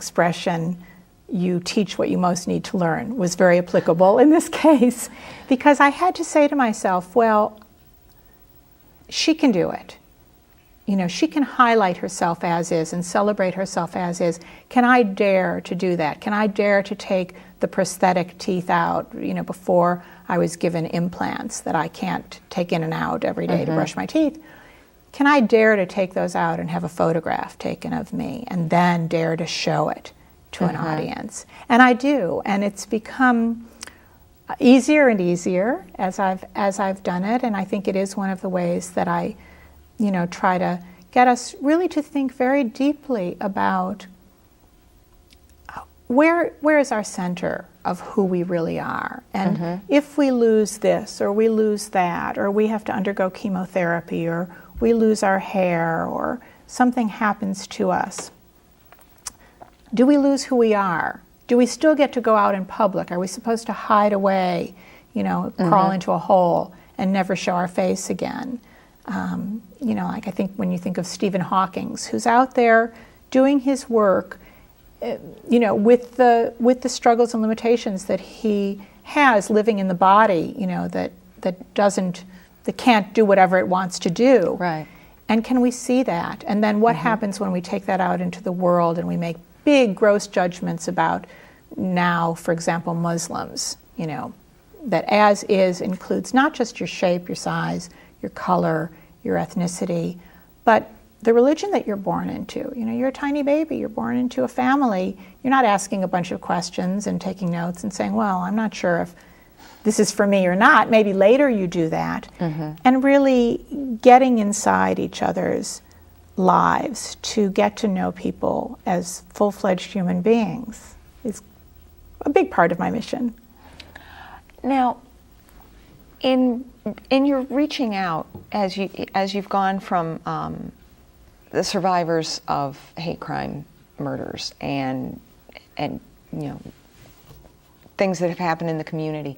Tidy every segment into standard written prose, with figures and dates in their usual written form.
expression, you teach what you most need to learn, was very applicable in this case, because I had to say to myself, well, she can do it. You know, she can highlight herself as is and celebrate herself as is. Can I dare to do that? Can I dare to take the prosthetic teeth out, you know, before I was given implants that I can't take in and out every day to brush my teeth? Can I dare to take those out and have a photograph taken of me and then dare to show it to an audience? And I do, and it's become easier and easier as I've done it, and I think it is one of the ways that I, you know, try to get us really to think very deeply about where is our center of who we really are. And if we lose this or we lose that, or we have to undergo chemotherapy, or we lose our hair, or something happens to us, do we lose who we are? Do we still get to go out in public? Are we supposed to hide away, you know, crawl into a hole and never show our face again? You know, like I think when you think of Stephen Hawking, who's out there doing his work, you know, with the struggles and limitations that he has living in the body, you know, that can't do whatever it wants to do. Right. And can we see that? And then what happens when we take that out into the world and we make big, gross judgments about now, for example, Muslims, you know, that as is includes not just your shape, your size, your color, your ethnicity, but the religion that you're born into. You know, you're a tiny baby, you're born into a family. You're not asking a bunch of questions and taking notes and saying, well, I'm not sure if this is for me or not. Maybe later you do that. And really getting inside each other's lives to get to know people as full-fledged human beings is a big part of my mission. Now, in your reaching out, as you've gone from the survivors of hate crime murders and you know, things that have happened in the community,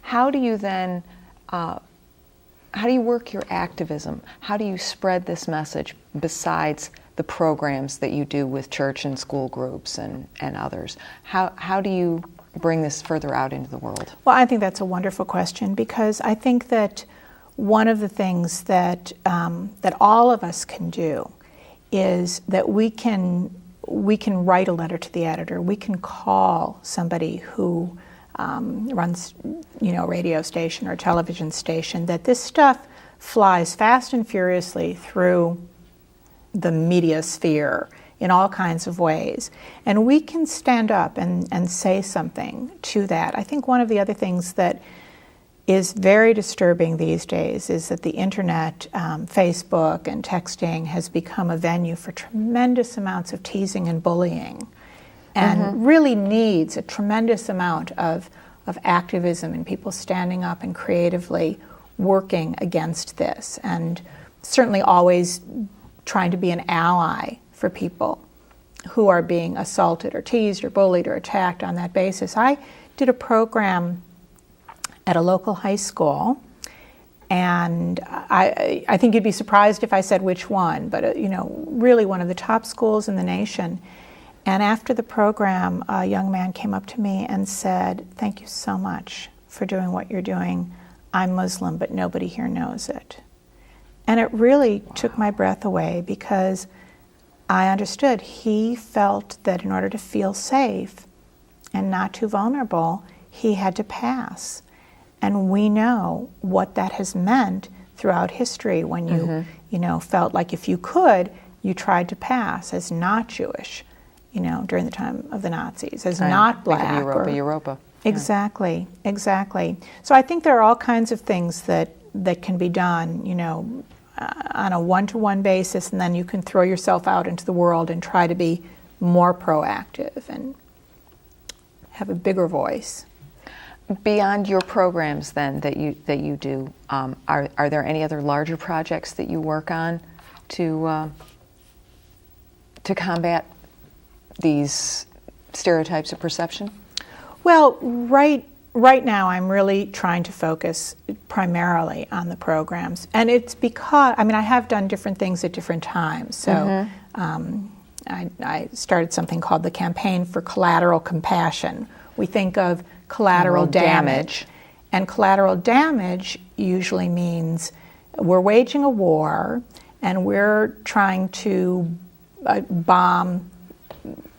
how do you then how do you work your activism? How do you spread this message besides the programs that you do with church and school groups and others? How do you bring this further out into the world? Well, I think that's a wonderful question, because I think that one of the things that that all of us can do is that we can write a letter to the editor. We can call somebody who runs, you know, a radio station or a television station, that this stuff flies fast and furiously through the media sphere in all kinds of ways. And we can stand up and say something to that. I think one of the other things that is very disturbing these days is that the internet, Facebook and texting has become a venue for tremendous amounts of teasing and bullying, and really needs a tremendous amount of activism and people standing up and creatively working against this, and certainly always trying to be an ally for people who are being assaulted or teased or bullied or attacked on that basis. I did a program at a local high school, and I think you'd be surprised if I said which one, but you know, really one of the top schools in the nation. And after the program, a young man came up to me and said, "Thank you so much for doing what you're doing. I'm Muslim, but nobody here knows it." And it really took my breath away, because I understood he felt that in order to feel safe and not too vulnerable, he had to pass. And we know what that has meant throughout history when you, you know, felt like if you could, you tried to pass as not Jewish, you know, during the time of the Nazis, as not black. Europa. Exactly, exactly. So I think there are all kinds of things that can be done, you know, on a one-to-one basis, and then you can throw yourself out into the world and try to be more proactive and have a bigger voice. Beyond your programs, then, that you do, are there any other larger projects that you work on to combat these stereotypes of perception? Well, right now I'm really trying to focus primarily on the programs, and it's because I have done different things at different times. So I started something called the Campaign for Collateral Compassion. We think of collateral damage. And collateral damage usually means we're waging a war and we're trying to bomb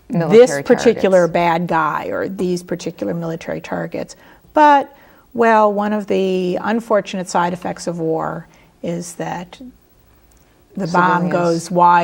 this particular bad guy or these particular military targets. But, well, one of the unfortunate side effects of war is that the bomb goes wide